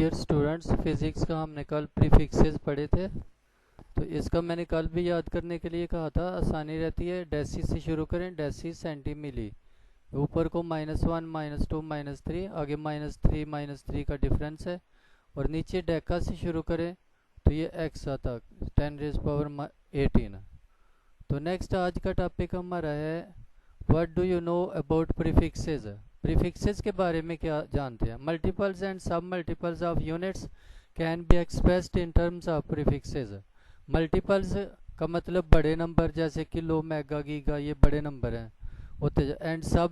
Dear students, physics का हमने कल प्रीफिक्सेस पढ़े थे। तो इसका मैंने कल भी याद करने के लिए कहा था। आसानी रहती है, डेसी से शुरू करें। डेसी सेंटीमिली, ऊपर को -1 -2 -3, आगे -3 -3 का डिफरेंस है। और नीचे डेका से शुरू करें तो ये एक्स आता 10⁻18। तो नेक्स्ट आज का टॉपिक हमारा है what do you know about prefixes. Prefixes के बारे में क्या जानते हैं? Multiples and submultiples of units can be expressed in terms of prefixes. Multiples का मतलब बड़े नंबर जैसे किलो, मेगा, गीगा, ये बड़े नंबर हैं होते हैं। एंड सब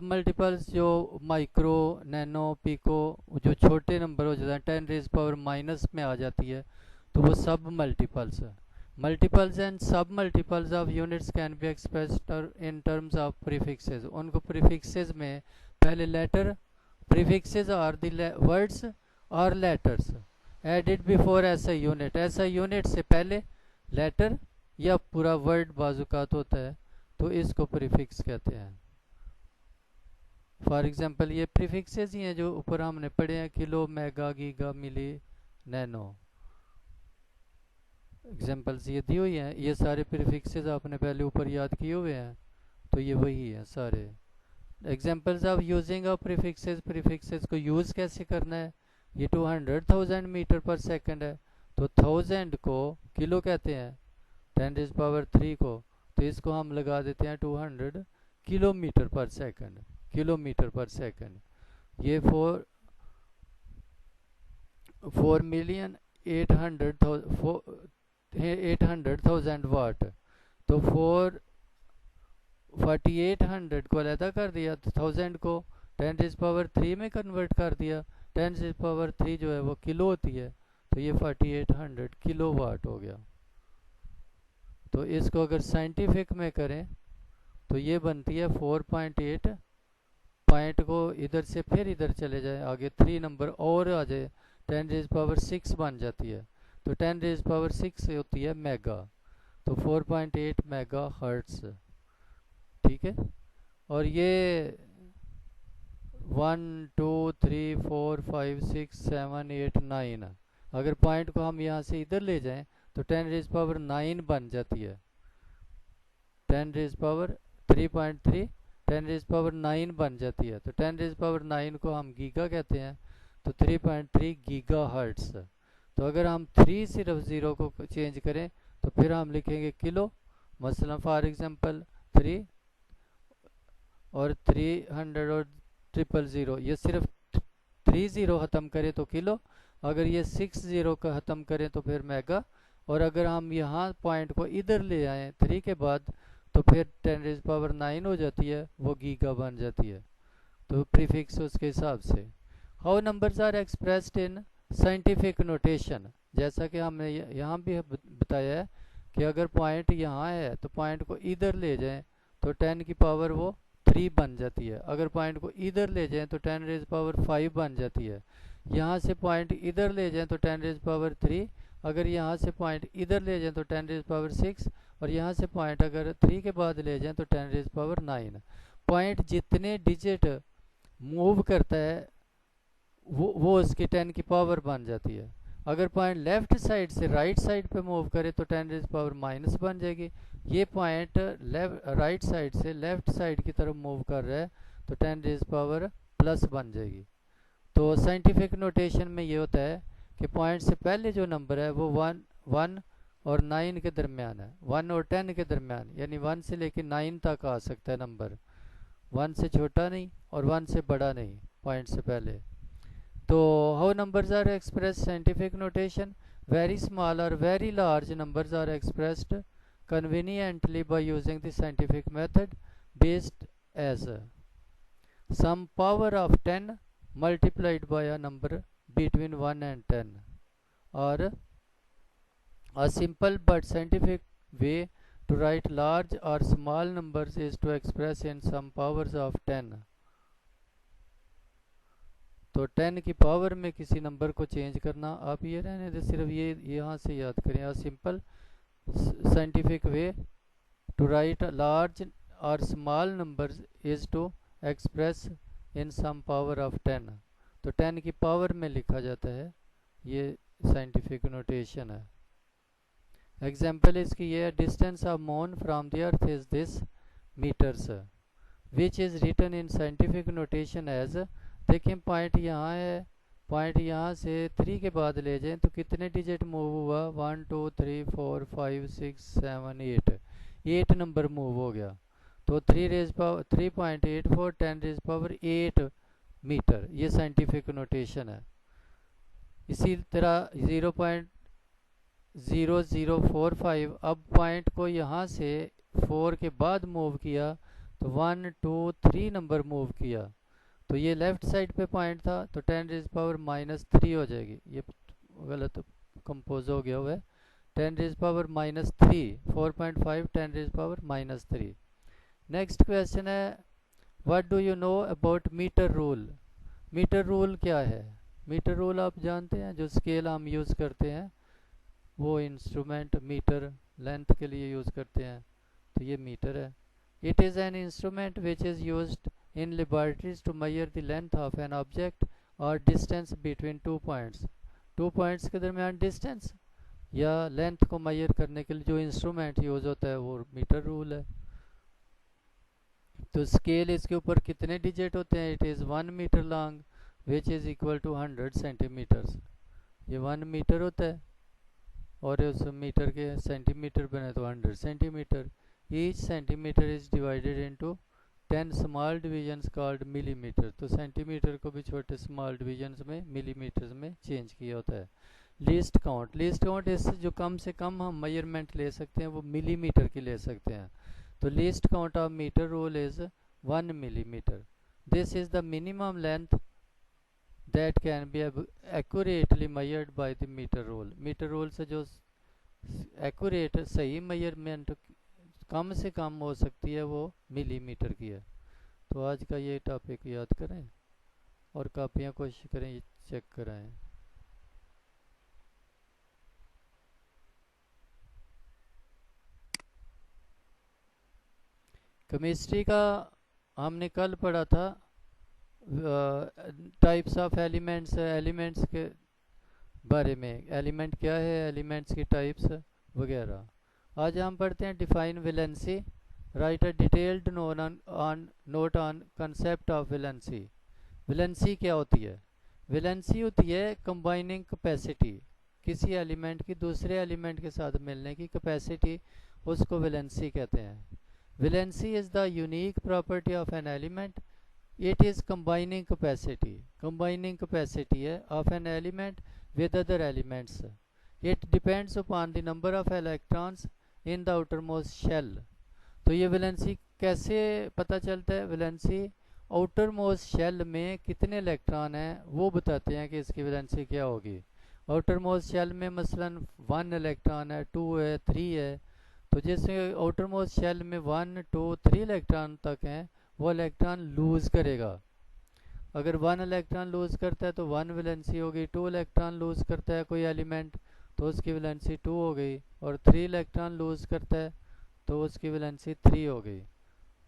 मल्टीपल्स जो माइक्रो, नैनो, पिको, जो छोटे नंबर हो जाते हैं 10⁻⁻- में आ जाती है, तो वो सब मल्टीपल्स है। Multiples and submultiples of units can be expressed in terms of prefixes. उनको प्रीफिक्सेस में पहले letter, prefixes are the words और लेटर्स एडिड बिफोर ऐसा यूनिट। ऐसा यूनिट से पहले लेटर या पूरा वर्ड बाजुकात होता है, तो इसको प्रीफिक्स कहते हैं। फॉर एग्जांपल ये प्रीफिक्सेस ही हैं जो ऊपर हमने पढ़े हैं, किलो, मेगा, गीगा, मिली, नैनो। एग्जांपल्स ये दी हुई हैं, ये सारे प्रीफिक्सेस आपने पहले ऊपर याद किए हुए हैं, तो ये वही है सारे। Examples of using of prefixes, prefixes को यूज़ कैसे करना है। ये 200,000 मीटर पर सेकंड है, तो 1000 को किलो कहते हैं, 10⁻³ को, तो इसको हम लगा देते हैं 200 किलोमीटर पर सेकंड। किलोमीटर पर सेकंड ये 4,800,000 वाट। तो 4800 को अलहदा कर दिया, तो 1000 को 10⁻³ में कन्वर्ट कर दिया। 10⁻³ जो है वो किलो होती है, तो ये 4800 किलो वाट हो गया। तो इसको अगर साइंटिफिक में करें तो ये बनती है 4.8, पॉइंट को इधर से फिर इधर चले जाए, आगे 3 नंबर और आ जाए, 10⁻6 बन जाती है। तो 10⁻6 होती है मेगा, तो 4.8 मेगा हर्ट्स। ठीक है। और ये 1 2 3 4 5 6 7 8 9, अगर पॉइंट को हम यहाँ से इधर ले जाएं तो 10⁻9 बन जाती है। 10⁻3.3 10⁻9 बन जाती है। तो 10⁻9 को हम गीगा कहते हैं, तो 3.3 गीगा हर्ट्स। तो अगर हम 3 सिर्फ ज़ीरो को चेंज करें तो फिर हम लिखेंगे किलो। मसलन फॉर एग्जांपल 3 और 300 और 000, ये सिर्फ 3 ज़ीरो ख़त्म करें तो किलो, अगर ये 6 ज़ीरो का ख़त्म करें तो फिर मेगा। और अगर हम यहाँ पॉइंट को इधर ले आएँ 3 के बाद, तो फिर 10⁻9 हो जाती है, वो गीगा बन जाती है। तो प्रीफिक्स उसके हिसाब से। How numbers are expressed in scientific notation, जैसा कि हमने यहाँ भी बताया है कि अगर पॉइंट यहाँ है तो पॉइंट को इधर ले जाएं तो 10 की पावर वो 3 बन जाती है। अगर पॉइंट को इधर ले जाएं तो 10⁻5 बन जाती है। यहाँ से पॉइंट इधर ले जाएं तो 10⁻3, अगर यहाँ से पॉइंट इधर ले जाएं तो 10⁻6, और यहाँ से पॉइंट अगर 3 के बाद ले जाएं तो 10�9। पॉइंट जितने डिजिट मूव करता है वो उसकी 10 की पावर बन जाती है। अगर पॉइंट लेफ्ट साइड से राइट साइड पे मूव करे तो 10⁻- बन जाएगी। ये पॉइंट राइट साइड से लेफ्ट साइड की तरफ मूव कर रहा है तो 10⁻+ बन जाएगी। तो साइंटिफिक नोटेशन में ये होता है कि पॉइंट से पहले जो नंबर है वो 1 और 9 के दरमियान है, 1 और 10 के दरमियान, यानी 1 से लेकर 9 तक आ सकता है नंबर। 1 से छोटा नहीं और 1 से बड़ा नहीं, पॉइंट से पहले। तो how numbers are express scientific notation, very small और very large numbers are expressed conveniently by using the scientific method based as some power of 10 multiplied by a number between 1 and 10, or a simple but scientific way to write large or small numbers is to express in some powers of 10। तो 10 की power में किसी number को change करना, आप ये रहने दे, सिर्फ ये यहाँ से याद करें। आ simple scientific way to write a large or small numbers is to express in some power of 10। तो 10 की पावर में लिखा जाता है, ये साइंटिफिक नोटेशन है। एग्जाम्पल इसकी ये है, distance of moon from the earth is this metres, which is written in scientific notation as, देखिए पॉइंट यहाँ है, पॉइंट यहाँ से 3 के बाद ले जाएं तो कितने डिजिट मूव हुआ, 1 2 3 4 5 6 7 8 नंबर मूव हो गया। तो 3.84 10⁸ 8 मीटर, ये साइंटिफिक नोटेशन है। इसी तरह 0.0045, अब पॉइंट को यहाँ से 4 के बाद मूव किया तो 1 2 3 नंबर मूव किया, तो ये लेफ्ट साइड पे पॉइंट था, तो 10⁻³ हो जाएगी। ये गलत कंपोज हो गया हुआ है, 10⁻³ 4.5 10⁻³ नेक्स्ट क्वेश्चन है, what do you know about metre rule. Metre rule क्या है? मीटर रूल आप जानते हैं, जो स्केल हम यूज़ करते हैं, वो इंस्ट्रूमेंट मीटर लेंथ के लिए यूज़ करते हैं, तो ये मीटर है। It is an instrument which is used in laboratories to measure the length of an object or distance between 2 points। 2 points के दरमियान डिस्टेंस या लेंथ को मेजर करने के लिए जो इंस्ट्रूमेंट यूज होता है वो मीटर रूल है। तो स्केल इसके ऊपर कितने डिजिट होते हैं, it is 1 metre long which is equal to 100 centimetres. ये 1 मीटर होता है और उस मीटर के सेंटीमीटर बने तो 100 centimetre. Each centimetre is divided into 10 small divisions called millimetre. तो सेंटीमीटर को भी छोटे स्मॉल डिवीजन्स में मिलीमीटर्स में चेंज किया होता है। लीस्ट काउंट, लीस्ट काउंट इससे जो कम से कम हम मेजरमेंट ले सकते हैं वो मिलीमीटर की ले सकते हैं। तो least count of metre rule is 1 millimetre. This is the minimum length that can be accurately measured by the metre rule. Metre rule से जो एक्यूरेट सही मेजरमेंट कम से कम हो सकती है वो मिलीमीटर की है। तो आज का ये टॉपिक याद करें और कापियाँ कोशिश करें चेक कराएं। केमिस्ट्री का हमने कल पढ़ा था टाइप्स ऑफ एलिमेंट्स, एलिमेंट्स के बारे में, एलिमेंट क्या है, एलिमेंट्स की टाइप्स वगैरह। आज हम पढ़ते हैं define valency, right a detailed note on concept of valency. Valency क्या होती है? वैलेंसी होती है कंबाइनिंग कैपेसिटी, किसी एलिमेंट की दूसरे एलिमेंट के साथ मिलने की कैपेसिटी, उसको वैलेंसी कहते हैं। Valency is the unique property of an element, it is combining capacity, combining capacity है of an element with other elements. It depends upon the number of electrons in the outermost shell. तो ये valency कैसे पता चलता है? Valency outer most shell में कितने electron हैं वो बताते हैं कि इसकी वैलेंसी क्या होगी। आउटर मोस्ट शेल में मसलन 1 इलेक्ट्रॉन है, 2 है, 3 है, तो जैसे आउटर मोस्ट शेल में 1 2 3 इलेक्ट्रॉन तक हैं, वो इलेक्ट्रॉन लूज करेगा। अगर 1 इलेक्ट्रॉन लूज करता है तो 1 वैलेंसी होगी, 2 इलेक्ट्रॉन लूज करता है कोई एलिमेंट तो उसकी वैलेंसी 2 हो गई, और 3 इलेक्ट्रॉन लूज करता है तो उसकी वैलेंसी 3 हो गई।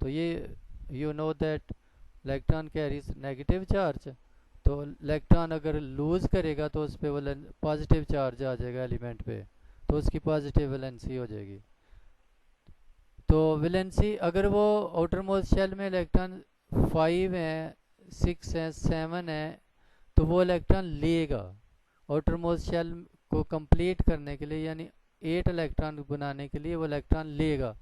तो ये you know that electron carries negative charge, तो इलेक्ट्रॉन अगर लूज करेगा तो उस पर पॉजिटिव चार्ज आ जाएगा एलिमेंट पे, तो उसकी पॉजिटिव वैलेंसी हो जाएगी। तो वैलेंसी अगर वो आउटर मोस्ट शेल में इलेक्ट्रॉन 5 है, 6 है, 7 है, तो वो इलेक्ट्रॉन लेगा आउटर मोस्ट शेल को कंप्लीट करने के लिए, यानी 8 इलेक्ट्रॉन बनाने के लिए वो इलेक्ट्रॉन लेगा।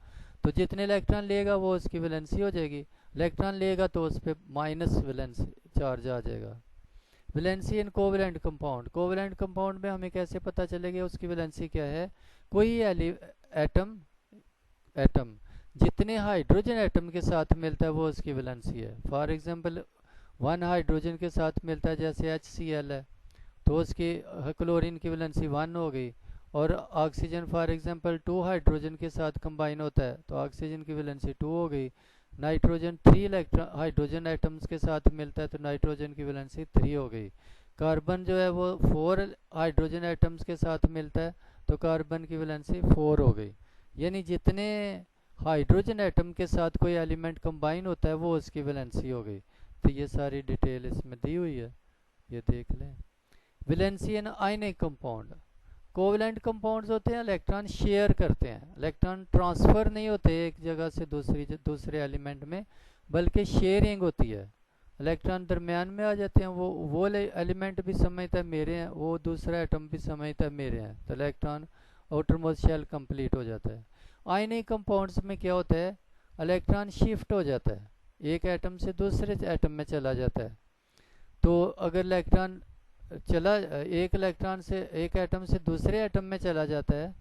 तो जितने इलेक्ट्रॉन लेगा वो उसकी वैलेंसी हो जाएगी। इलेक्ट्रॉन लेगा तो उस पर माइनस वैलेंसी चार्ज आ जाएगा। वैलेंसी इन कोवैलेंट कंपाउंड, कोवैलेंट कंपाउंड में हमें कैसे पता चलेगा उसकी वैलेंसी क्या है? कोई एटम जितने हाइड्रोजन एटम के साथ मिलता है वो उसकी वैलेंसी है। फॉर एग्जांपल 1 हाइड्रोजन के साथ मिलता है, जैसे HCl है, तो उसकी क्लोरीन की वैलेंसी 1 हो गई। और ऑक्सीजन फॉर एग्जांपल 2 हाइड्रोजन के साथ कंबाइन होता है तो ऑक्सीजन की वैलेंसी 2 हो गई। नाइट्रोजन 3 हाइड्रोजन एटम्स के साथ मिलता है तो नाइट्रोजन की वैलेंसी 3 हो गई। कार्बन जो है वो 4 हाइड्रोजन एटम्स के साथ मिलता है तो कार्बन की वैलेंसी 4 हो गई। यानी जितने हाइड्रोजन एटम के साथ कोई एलिमेंट कंबाइन होता है वो उसकी वैलेंसी हो गई। तो ये सारी डिटेल इसमें दी हुई है, ये देख लें। वैलेंसी इन आयनिक कंपाउंड, कोवलेंट कंपाउंड्स होते हैं, इलेक्ट्रॉन शेयर करते हैं, इलेक्ट्रॉन ट्रांसफ़र नहीं होते एक जगह से दूसरे एलिमेंट में, बल्कि शेयरिंग होती है। इलेक्ट्रॉन दरमियान में आ जाते हैं, वो एलिमेंट भी समझता है मेरे हैं, वो दूसरा एटम भी समझता है मेरे हैं, तो electron outermost shell complete हो जाता है। आयनिक कंपाउंड्स में क्या होता है, इलेक्ट्रॉन शिफ्ट हो जाता है, एक एटम से दूसरे एटम में चला जाता है। तो अगर इलेक्ट्रॉन एक एटम से दूसरे एटम में चला जाता है,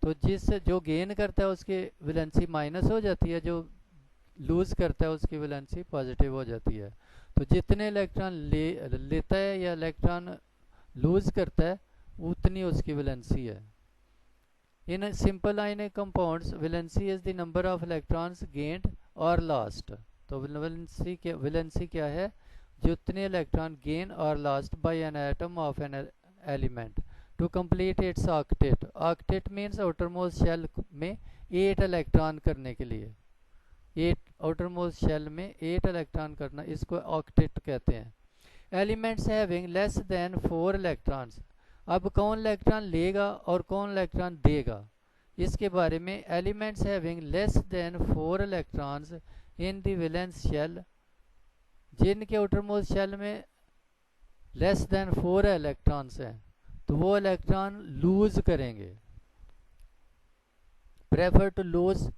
तो जो गेन करता है उसकी वैलेंसी माइनस हो जाती है, जो लूज करता है उसकी वैलेंसी पॉजिटिव हो जाती है। तो जितने इलेक्ट्रॉन लेता है या इलेक्ट्रॉन लूज करता है, उतनी उसकी वैलेंसी है। In simple ionic compounds valency is the number of electrons gained और लॉस्ट। तो वैलेंसी क्या है, जितने इलेक्ट्रॉन गेन और lost by an atom of an element to complete its octet. Octet means outermost shell में 8 electron करने के लिए, 8 आउटर मोस्ट शेल में 8 इलेक्ट्रॉन करना, इसको ऑक्टेट कहते हैं। Elements having less than 4 electrons, अब कौन इलेक्ट्रॉन लेगा और कौन इलेक्ट्रॉन देगा, इसके बारे में। Elements having less than 4 electrons in the valence shell, जिनके आउटर मोस्ट शेल में लेस देन 4 इलेक्ट्रॉन्स हैं, तो वो इलेक्ट्रॉन लूज करेंगे। Prefer to lose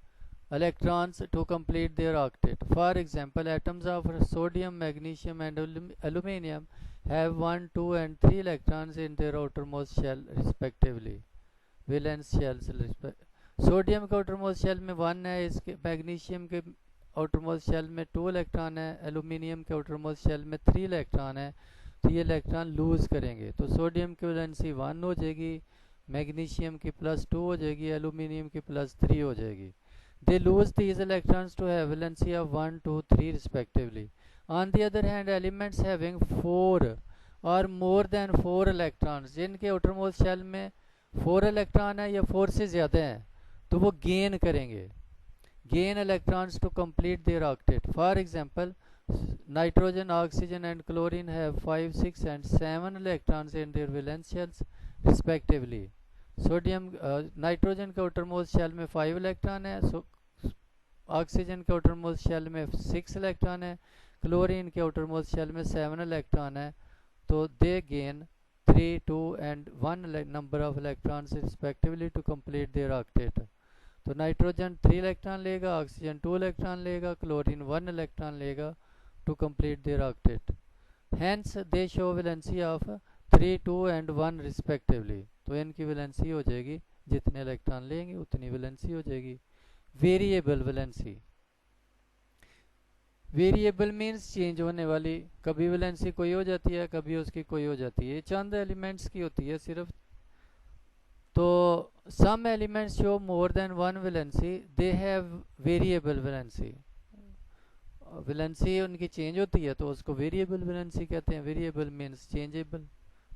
electrons to complete their octet. For example, atoms of sodium, magnesium and aluminium have 1, 2 and 3 electrons in their outermost shell respectively. Valence shells sodium के outermost shell में 1 है, इसके magnesium के outermost shell में 2 electron है, aluminium के outermost shell में 3 electron है। तो ये इलेक्ट्रॉन लूज करेंगे, तो सोडियम की वैलेंसी 1 हो जाएगी, मैग्नीशियम की +2 हो जाएगी, एल्यूमिनियम की +3 हो जाएगी। They lose these electrons to have valency of 1, 2, 3 respectively. On the other hand, elements having 4 or more than 4 electrons, जिनके outermost shell में 4 इलेक्ट्रॉन है या 4 से ज़्यादा हैं, तो वो गेन करेंगे, gain electrons to complete their octet. For example, nitrogen, oxygen and chlorine have 5, 6 and 7 electrons in their valence shells respectively. Sodium nitrogen के आउटरमोस्ट शेल में 5 इलेक्ट्रॉन है, ऑक्सीजन के आउटरमोस्ट शेल में 6 इलेक्ट्रॉन है, क्लोरीन के outermost shell में 7 electron है। तो they gain 3, 2 and 1 number of electrons respectively to complete their octet. तो नाइट्रोजन 3 इलेक्ट्रॉन लेगा, ऑक्सीजन 2 इलेक्ट्रॉन लेगा, क्लोरीन 1 इलेक्ट्रॉन लेगा to complete their octet. Hence they show valency of 3, 2 and 1 respectively. तो इनकी valency हो जाएगी, जितने इलेक्ट्रॉन लेंगे उतनी वैलेंसी हो जाएगी। Variable valency, variable means change होने वाली, कभी वैलेंसी कोई हो जाती है, कभी उसकी कोई हो जाती है, चंद एलिमेंट्स की होती है सिर्फ। तो some elements show more than 1 valency, they have variable valency. Valency उनकी चेंज होती है तो उसको वेरिएबल वैलेंसी कहते हैं। वेरिएबल मीन्स चेंजेबल,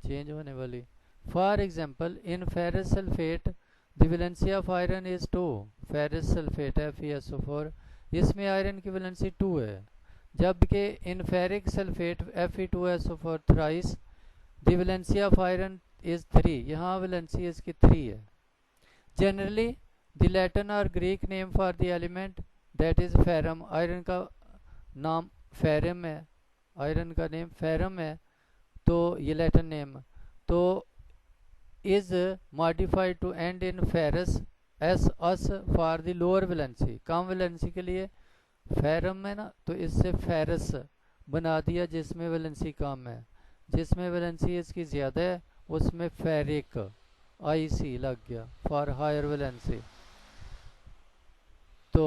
चेंज होने वाली। For example, in ferrous sulfate, the valency of iron is 2. Ferrous sulfate FeSO4, इसमें आयरन की वैलेंसी 2 है, जबकि in ferric sulphate Fe2SO4 thrice the valency of iron is 3, यहाँ valency इसकी 3 है। जनरली द लैटिन और Greek name for the element that is ferrum, iron का नाम फेरम है, आयरन का नेम फेरम है, तो ये लैटिन नेम। तो is modified to end in ferrous as us for the lower valency, come valency के लिए फेरम है ना, तो इससे फेरस बना दिया जिसमें वैलेंसी कम है, जिसमें वैलेंसी इसकी ज़्यादा है उसमें फेरिक IC लग गया फॉर हायर वैलेंसी। तो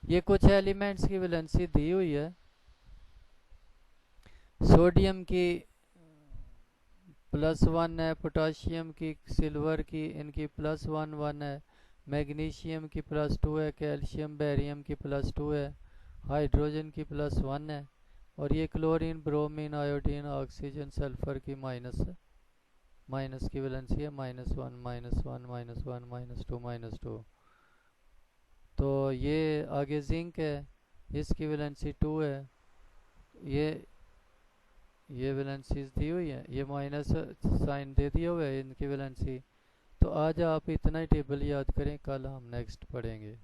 ये कुछ एलिमेंट्स की वैलेंसी दी हुई है। सोडियम की +1 है, पोटाशियम की, सिल्वर की, इनकी +1, 1 है, मैग्नीशियम की +2 है, कैल्शियम बैरियम की +2 है, हाइड्रोजन की +1 है, और ये chlorine, bromine, iodine, oxygen, sulphur की माइनस की वैलेंसी है, -1, -1, -1, -1, -2, -2। तो ये आगे जिंक है, इसकी वैलेंसी 2 है, ये वैलेंसीज दी हुई है, ये माइनस साइन दे दिया हुआ है इनकी वैलेंसी। तो आज आप इतना ही टेबल याद करें, कल हम नेक्स्ट पढ़ेंगे।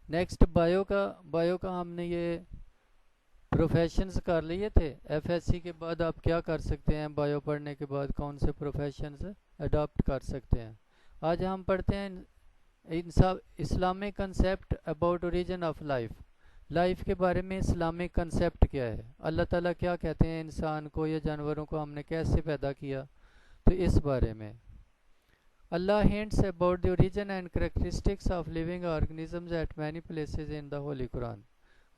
नेक्स्ट बायो का हमने ये प्रोफेशंस कर लिए थे। एफएससी के बाद आप क्या कर सकते हैं, बायो पढ़ने के बाद कौन से प्रोफेशंस अडॉप्ट कर सकते हैं। आज हम पढ़ते हैं इन सब Islamic concept about origin of life. Life के बारे में इस्लामिक कंसेप्ट क्या है, अल्लाह ताला क्या कहते हैं इंसान को या जानवरों को हमने कैसे पैदा किया, तो इस बारे में। Allah hints about the origin and characteristics of living organisms at many places in the Holy Quran.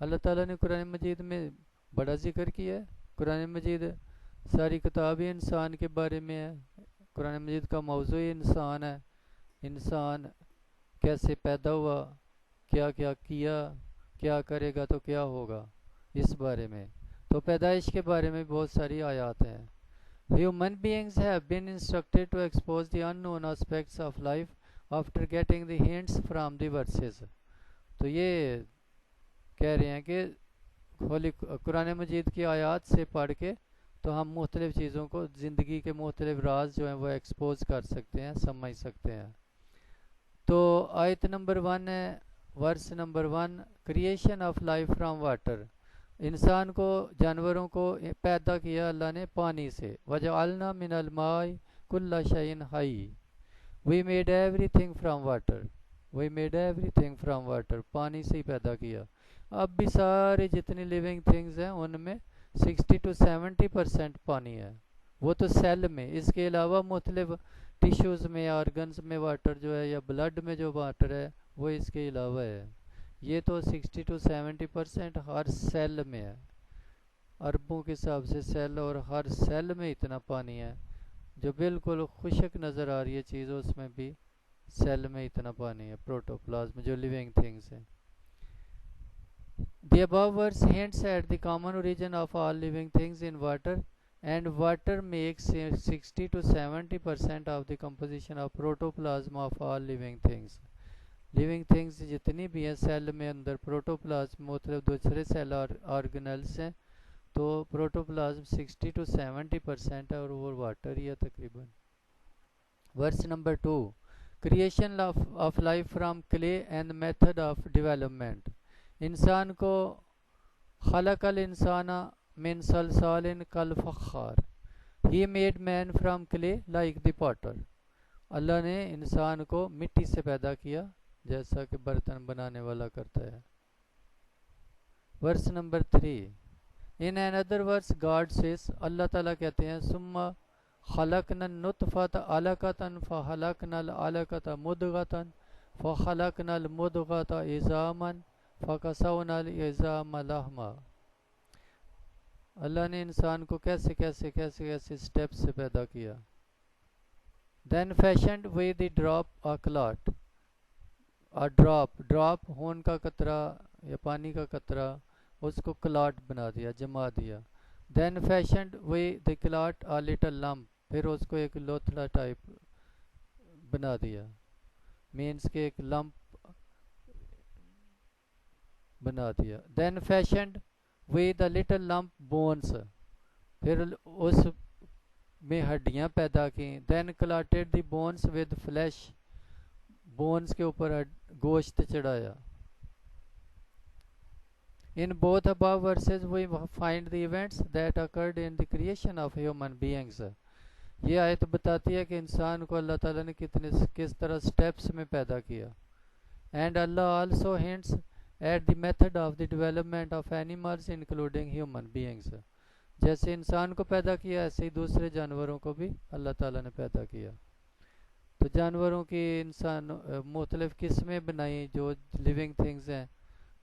अल्लाह ताला ने कुरान मजीद में बड़ा जिक्र किया है। कुरान मजीद सारी किताब ही इंसान के बारे में है। कुरान मजीद का मौजू ही इंसान है। इंसान कैसे पैदा हुआ, क्या क्या किया, क्या करेगा तो क्या होगा, इस बारे में। तो पैदाइश के बारे में बहुत सारी आयात हैं। Human beings have been instructed to expose the unknown aspects of life after getting the hints from the verses. तो ये कह रहे हैं कि होली कुरान मजीद की आयत से पढ़ के तो हम मुख्तलिफ़ चीज़ों को, ज़िंदगी के मुख्तलिफ़ राज जो हैं वो एक्सपोज कर सकते हैं, समझ सकते हैं। तो आयत नंबर 1 है, verse number 1, creation of life from water. इंसान को, जानवरों को पैदा किया अल्लाह ने पानी से। वजअलना मिनल माई कुल्ला शैइन हाई। We made everything from water. We made everything from water, पानी से ही पैदा किया। अब भी सारे जितनी लिविंग थिंग्स हैं उनमें 60 to 70% पानी है, वो तो सेल में। इसके अलावा मुख्तलिफ टिश्यूज़ में, ऑर्गन्स में वाटर जो है, या ब्लड में जो वाटर है वो इसके अलावा है। ये तो 60 to 70% हर सेल में है। अरबों के हिसाब से सेल, और हर सेल में इतना पानी है। जो बिल्कुल खुशक नज़र आ रही है चीज़, उसमें भी सेल में इतना पानी है। प्रोटोप्लाज्म जो लिविंग थिंग्स हैं। The above verse hints at the common origin of all living things in water, and water makes 60 to 70% of the composition of protoplasm of all living things. Living things जितनी भी हैं cell में अंदर, protoplasm मतलब दूसरे cell और organelles हैं, तो प्रोटोप्लाज्म 60 to 70% है, और वो वाटर ही है तकरीबन। Verse number 2, creation of life from clay and method of development. इंसान को खलकल इंसाना मिन सलसालिन कल फखार। He made man from clay like the potter. Allah ने इंसान को मिट्टी से पैदा किया जैसा कि बर्तन बनाने वाला करता है। Verse number 3, in another verse God says, Allah ताला कहते हैं, सुम्मा खलकनन नुतफत अलकतन फहलकनल अलकत मुदगतन फखलकनल मुदगत इज़ामन फकसौनल इज़ाम लहमा। अल्लाह ने इंसान को कैसे कैसे कैसे कैसे स्टेप से पैदा किया। Then fashioned we the drop a clot. Drop खून का कतरा या पानी का कतरा, उसको क्लॉट बना दिया, जमा दिया। Then fashioned we the clot a little lump, फिर उसको एक लोथड़ा टाइप बना दिया, मीन्स के एक लंप बना दिया। Then fashioned we the little lump bones, फिर उस में हड्डियां पैदा की। Then clotted the bones with flesh, bones के ऊपर गोश्त चढ़ाया। In both above verses we find the events that occurred in the creation of human beings. ये आयत बताती है कि इंसान को अल्लाह ताला ने किस तरह स्टेप्स में पैदा किया। And Allah also hints at the method of the development of animals including human beings. जैसे इंसान को पैदा किया ऐसे ही दूसरे जानवरों को भी अल्लाह ताला ने पैदा किया। तो जानवरों की इंसान मुख्तलिफ किस्में बनाई जो लिविंग थिंग्स हैं।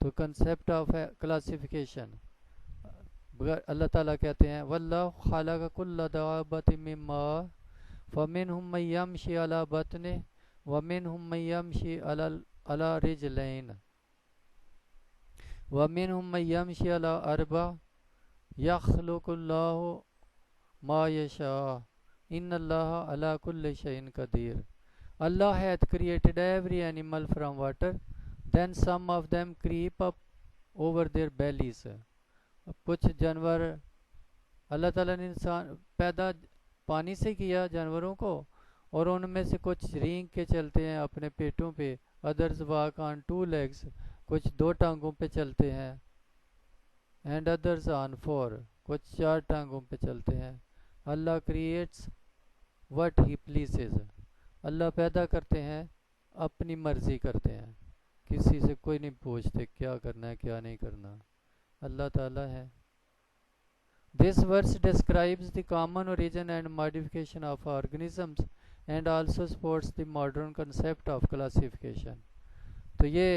तो कंसेप्ट ऑफ क्लासिफिकेशन, अल्लाह ताला कहते हैं, वल्लाहु खलक़ कुल्ला दाब्बतिन मिम्मा फमिनहुम मन यमशी अला बतनिहि व मिनहुम मन यमशी अला रिजलैन व मिनहुम मन यमशी अला अर्बा यखलुकुल्लाहु मा यशा इन अल्लाह अला कुल्लि शैइन Qadeer. Allah hath created every animal from water, then some of them creep up over their bellies। कुछ जानवर अल्लाह ताला ने इंसान पैदा पानी से किया जानवरों को, और उनमें से कुछ रेंग के चलते हैं अपने पेटों पे। Others walk on two legs, कुछ दो टांगों पे चलते हैं। एंड अदर्स ऑन फोर, कुछ चार टांगों पे चलते हैं। अल्लाह क्रिएट्स व्हाट ही प्लीजेज। अल्लाह पैदा करते हैं, अपनी मर्जी करते हैं, किसी से कोई नहीं पूछते क्या करना है क्या नहीं करना, अल्लाह ताला है। This verse describes the common origin and modification of organisms and also supports the modern concept of classification. तो ये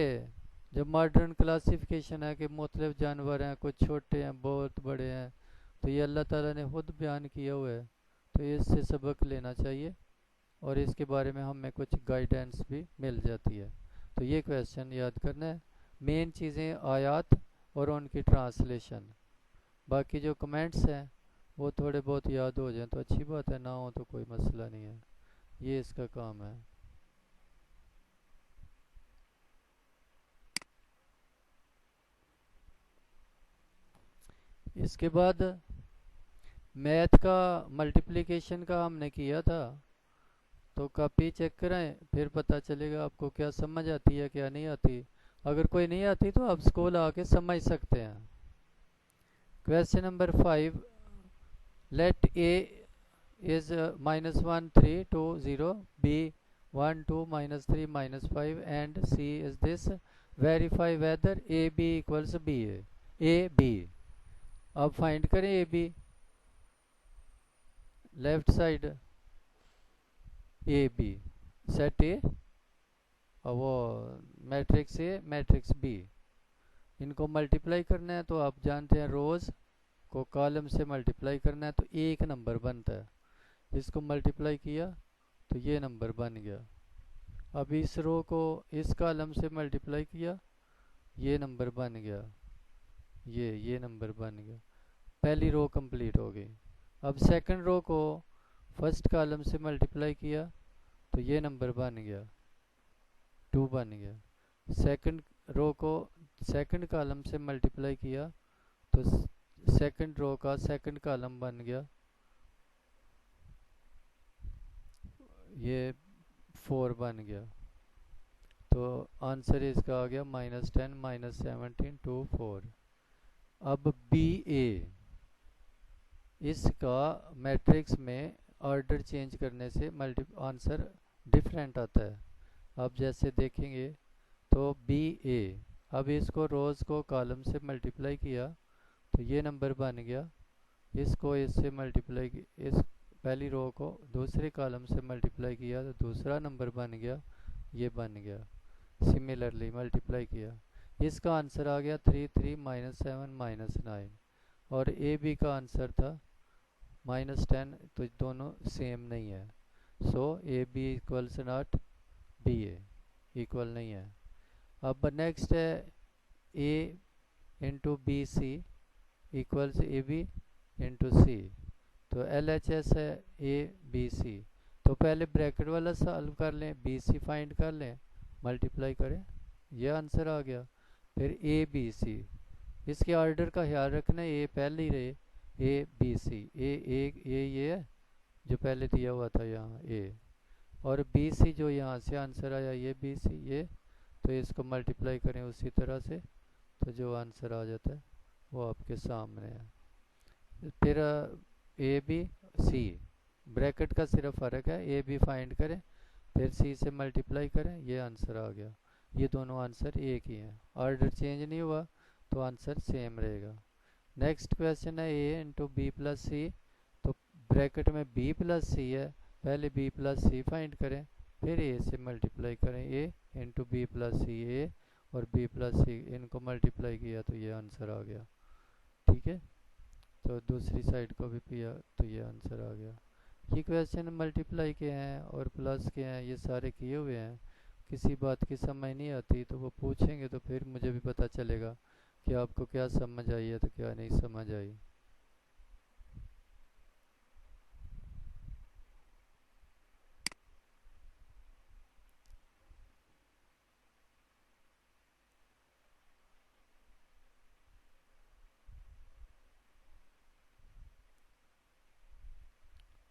जो मॉडर्न क्लासिफिकेशन है कि मुख्तलिफ जानवर हैं, कुछ छोटे हैं बहुत बड़े हैं, तो ये अल्लाह ताला ने खुद बयान किया हुआ है। तो इससे सबक लेना चाहिए और इसके बारे में हमें कुछ गाइडेंस भी मिल जाती है। तो ये क्वेश्चन याद करना है। मेन चीज़ें आयात और उनकी ट्रांसलेशन, बाकी जो कमेंट्स हैं वो थोड़े बहुत याद हो जाएं तो अच्छी बात है, ना हो तो कोई मसला नहीं है, ये इसका काम है। इसके बाद मैथ का मल्टीप्लिकेशन का हमने किया था, तो कॉपी चेक कराएं, फिर पता चलेगा आपको क्या समझ आती है क्या नहीं आती। अगर कोई नहीं आती तो आप स्कूल आके समझ सकते हैं। Question number 5, let A is -1 3 2 0, B 1 2 -3 -5 and C is this. Verify whether A B equals B A B. अब फाइंड करें A B, left side A B, set A और वो मैट्रिक्स ए मैट्रिक्स बी, इनको multiply करना है। तो आप जानते हैं रोज़ को कॉलम से मल्टीप्लाई करना है तो एक नंबर बनता है, इसको मल्टीप्लाई किया तो ये नंबर बन गया। अब इस रो को इस कॉलम से मल्टीप्लाई किया, ये नंबर बन गया, ये नंबर बन गया। पहली रो कंप्लीट हो गई। अब सेकंड रो को फर्स्ट कॉलम से मल्टीप्लाई किया तो ये नंबर बन गया, 2 बन गया। सेकंड रो को सेकंड कॉलम से मल्टीप्लाई किया तो सेकंड रो का सेकंड कॉलम बन गया, ये 4 बन गया। तो आंसर इसका आ गया -10 -17 2 4। अब बी ए, इसका मैट्रिक्स में ऑर्डर चेंज करने से आंसर डिफरेंट आता है। अब जैसे देखेंगे तो बी ए, अब इसको रोज़ को कॉलम से मल्टीप्लाई किया तो ये नंबर बन गया। इसको इससे मल्टीप्लाई, इस पहली रो को दूसरे कॉलम से मल्टीप्लाई किया तो दूसरा नंबर बन गया, ये बन गया। सिमिलरली मल्टीप्लाई किया, इसका आंसर आ गया 3 3 -7 -9, और ए बी का आंसर था -10, तो दोनों सेम नहीं है। So A B equals not B A, equal नहीं है। अब नेक्स्ट है A into B C equals A B into C. तो एल एच एस है ए बी सी, तो पहले ब्रैकेट वाला सॉल्व कर लें, बी सी फाइंड कर लें, मल्टीप्लाई करें, यह आंसर आ गया। फिर ए बी सी, इसके ऑर्डर का ख्याल रखना, ए पहले ही रहे, ए बी सी, ए ये है जो पहले दिया हुआ था यहाँ ए, और बी सी जो यहाँ से आंसर आया ये बी सी ये, तो इसको मल्टीप्लाई करें उसी तरह से, तो जो आंसर आ जाता है वो आपके सामने है। फिर ए बी सी, ब्रैकेट का सिर्फ फ़र्क है, ए बी फाइंड करें फिर सी से मल्टीप्लाई करें, ये आंसर आ गया। ये दोनों आंसर एक ही हैं, ऑर्डर चेंज नहीं हुआ तो आंसर सेम रहेगा। नेक्स्ट क्वेश्चन है ए इंटू बी प्लस सी, तो ब्रैकेट में बी प्लस सी है, पहले बी प्लस सी फाइंड करें फिर ए से मल्टीप्लाई करें, ए इंटू बी प्लस सी, ए और बी प्लस सी इनको मल्टीप्लाई किया तो ये आंसर आ गया। ठीक है, तो दूसरी साइड को भी किया तो ये आंसर आ गया। ये क्वेश्चन मल्टीप्लाई के हैं और प्लस के हैं, ये सारे किए हुए हैं। किसी बात की समझ नहीं आती तो वो पूछेंगे तो फिर मुझे भी पता चलेगा कि आपको क्या समझ आई है तो क्या नहीं समझ आई।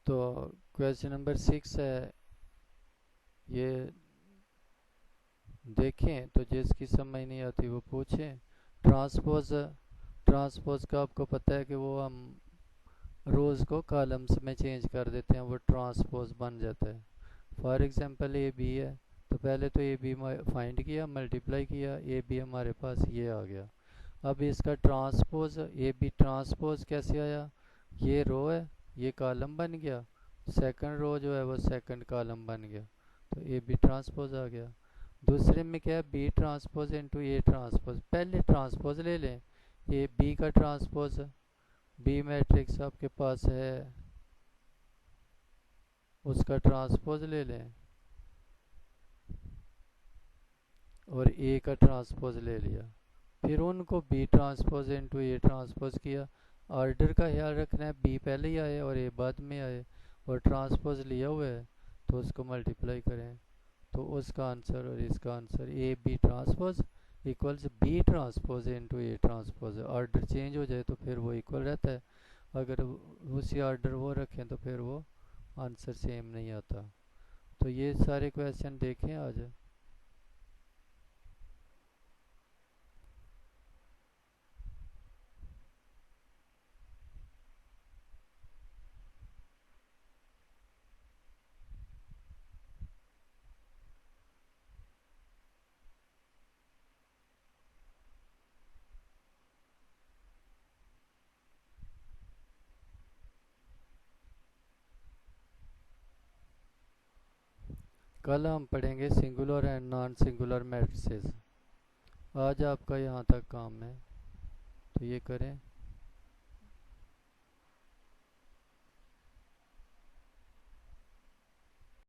तो क्वेश्चन नंबर 6 है, ये देखें तो जिसकी समझ नहीं आती वो पूछें। ट्रांसपोज, ट्रांसपोज का आपको पता है कि वो हम रोज़ को कॉलम्स में चेंज कर देते हैं, वो ट्रांसपोज बन जाता है। फॉर एग्जांपल ए बी है, तो पहले तो ए बी फाइंड किया, मल्टीप्लाई किया, ए बी हमारे पास ये आ गया। अब इसका ट्रांसपोज ए बी ट्रांसपोज कैसे आया, ये रो है, ये कॉलम बन गया, सेकंड रो जो है वो सेकंड कॉलम बन गया, तो ए बी ट्रांसपोज आ गया। दूसरे में क्या है, B transpose into A transpose. पहले ट्रांसपोज ले लें, ए बी का ट्रांसपोज, बी मैट्रिक्स आपके पास है, उसका ट्रांसपोज ले लें, और ए का ट्रांसपोज ले लिया, फिर उनको B transpose into A transpose किया। ऑर्डर का ख्याल रखना है, बी पहले ही आए और ए बाद में आए, और ट्रांसपोज लिया हुआ है तो उसको मल्टीप्लाई करें, तो उसका आंसर और इसका answer A B transpose equals B transpose into A transpose. Order change हो जाए तो फिर वो इक्वल रहता है, अगर उसी ऑर्डर वो रखें तो फिर वो आंसर सेम नहीं आता। तो ये सारे क्वेश्चन देखें आज। कल हम पढ़ेंगे singular and non singular matrices. आज आपका यहाँ तक काम है, तो ये करें।